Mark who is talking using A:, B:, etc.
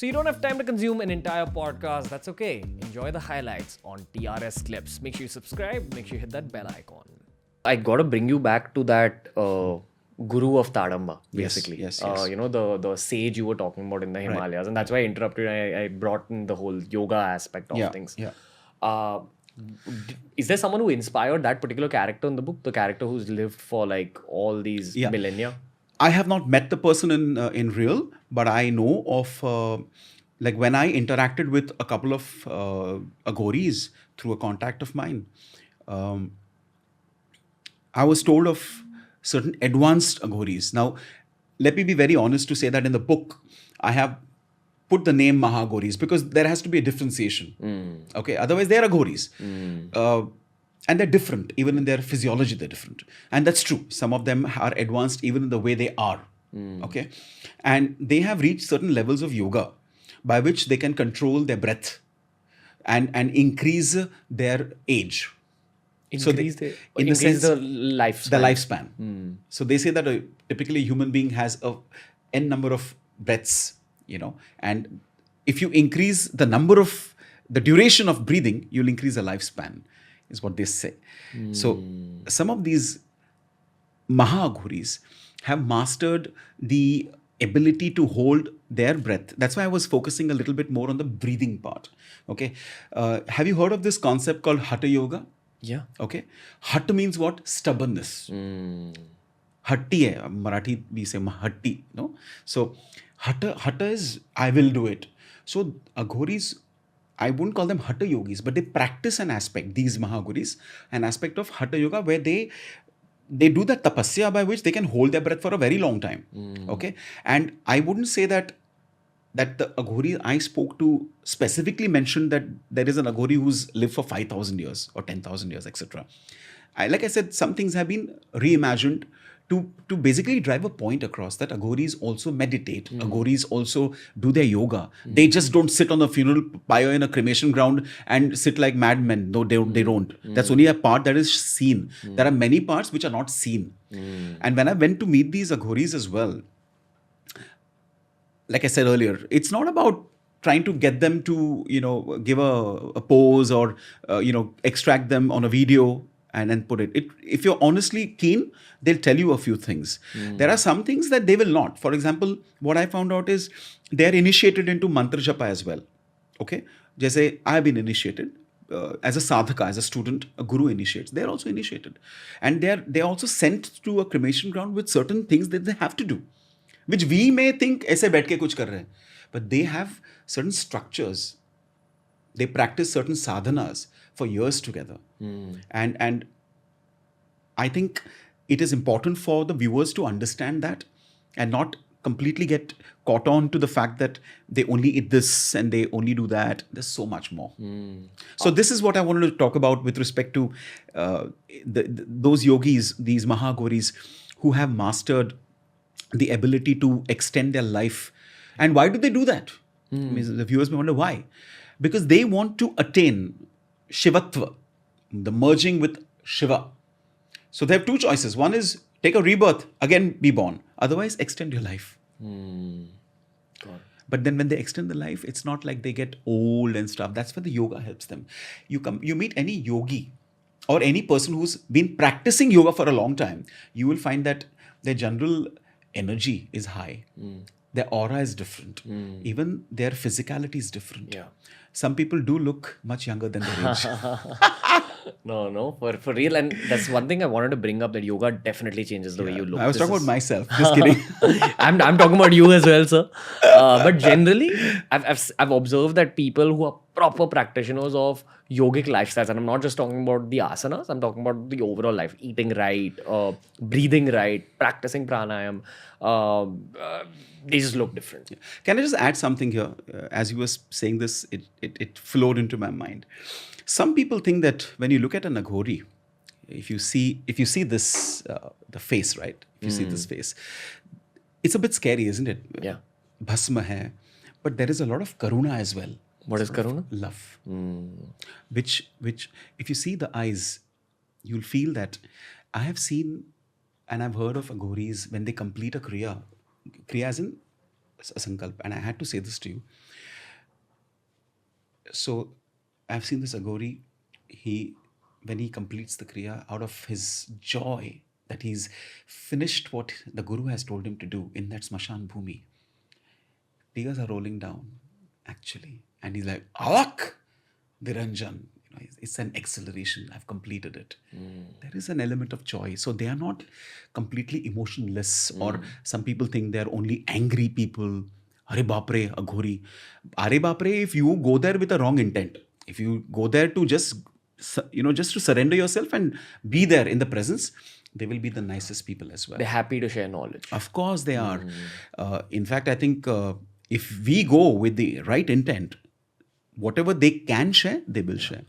A: So you don't have time to consume an entire podcast. That's okay. Enjoy the highlights on TRS Clips. Make sure you subscribe. Make sure you hit that bell icon. I got to bring you back to that guru of Tadamba, basically.
B: Yes.
A: You know, the sage you were talking about in the Himalayas. And that's why I interrupted. I brought in the whole yoga aspect of things. Is there someone who inspired that particular character in the book? The character who's lived for like all these millennia?
B: I have not met the person in real, but I know of like when I interacted with a couple of Aghoris through a contact of mine. I was told of certain advanced Aghoris. Now, let me be very honest to say that in the book, I have put the name Maha Aghoris because there has to be a differentiation. Okay, otherwise they are Aghoris. And they're different, even in their physiology, they're different. And that's true. Some of them are advanced even in the way they are. Okay. And they have reached certain levels of yoga by which they can control their breath and increase their age.
A: Increase the lifespan.
B: The lifespan. So they say that typically a human being has a n number of breaths, you know, and if you increase the duration of breathing, you'll increase the lifespan, is what they say. So some of these Maha Aghoris have mastered the ability to hold their breath. That's why I was focusing a little bit more on the breathing part. Okay. Have you heard of this concept called Hatha Yoga?
A: Yeah.
B: Okay. Hatha means what? Stubbornness. Hatti hai. Marathi we say hatti. No? So Hatha is I will do it. So Aghoris, I wouldn't call them Hatha Yogis, but they practice an aspect, these Maha Aghoris, an aspect of Hatha Yoga where they do that tapasya by which they can hold their breath for a very long time. Okay. And I wouldn't say that the Aghori I spoke to specifically mentioned that there is an Aghori who's lived for 5,000 years or 10,000 years, etc. Like I said, some things have been reimagined to basically drive a point across that Aghoris also meditate. Aghoris also do their yoga. They just don't sit on a funeral pyre in a cremation ground and sit like madmen. No, they don't. That's only a part that is seen. There are many parts which are not seen. And when I went to meet these Aghoris as well, like I said earlier, it's not about trying to get them to, give a pose or, extract them on a video and then put it. If you're honestly keen, they'll tell you a few things. There are some things that they will not. For example, what I found out is they're initiated into mantra japa as well. Okay? Jaise I have been initiated. As a sadhaka, as a student, a guru initiates. They're also initiated. And they're also sent to a cremation ground with certain things that they have to do, which we may think aise baith ke kuch kar rahe hain. But they have certain structures. They practice certain sadhanas for years together. And I think it is important for the viewers to understand that and not completely get caught on to the fact that they only eat this and they only do that. There's so much more. So this is what I wanted to talk about with respect to those yogis, these Maha Aghoris who have mastered the ability to extend their life. And why do they do that? The viewers may wonder why. Because they want to attain Shivatva, the merging with Shiva. So they have two choices. One is take a rebirth, again be born. Otherwise, extend your life. But then when they extend the life, it's not like they get old and stuff. That's where the yoga helps them. You meet any yogi or any person who's been practicing yoga for a long time, you will find that their general energy is high. Their aura is different. Even their physicality is different.
A: Yeah.
B: Some people do look much younger than their age.
A: No, for real. And that's one thing I wanted to bring up, that yoga definitely changes the way you look.
B: I was talking about myself. Just kidding.
A: I'm talking about you as well, sir. But generally, I've observed that people who are proper practitioners of yogic lifestyles, and I'm not just talking about the asanas, I'm talking about the overall life, eating right, breathing right, practicing pranayam, they just look different.
B: Can I just add something here? As you were saying this, it flowed into my mind. Some people think that when you look at an Aghori, if you see this, the face, right? If you see this face, it's a bit scary, isn't it?
A: Yeah.
B: Bhasma hai. But there is a lot of karuna as well.
A: What is karuna?
B: Love. Which, if you see the eyes, you'll feel that. I have seen and I've heard of Aghoris when they complete a kriya as in a sankalp, and I had to say this to you. So I've seen this Aghori, when he completes the kriya, out of his joy that he's finished what the Guru has told him to do in that smashan bhumi, tears are rolling down actually, and he's like, Avak Viranjan. It's an acceleration. I've completed it. There is an element of joy. So they are not completely emotionless, or some people think they're only angry people. Are bapre, Aghori. Are bapre, if you go there with a wrong intent, if you go there to just to surrender yourself and be there in the presence, they will be the nicest people as well.
A: They're happy to share knowledge.
B: Of course they are. In fact, I think if we go with the right intent, whatever they can share, they will share.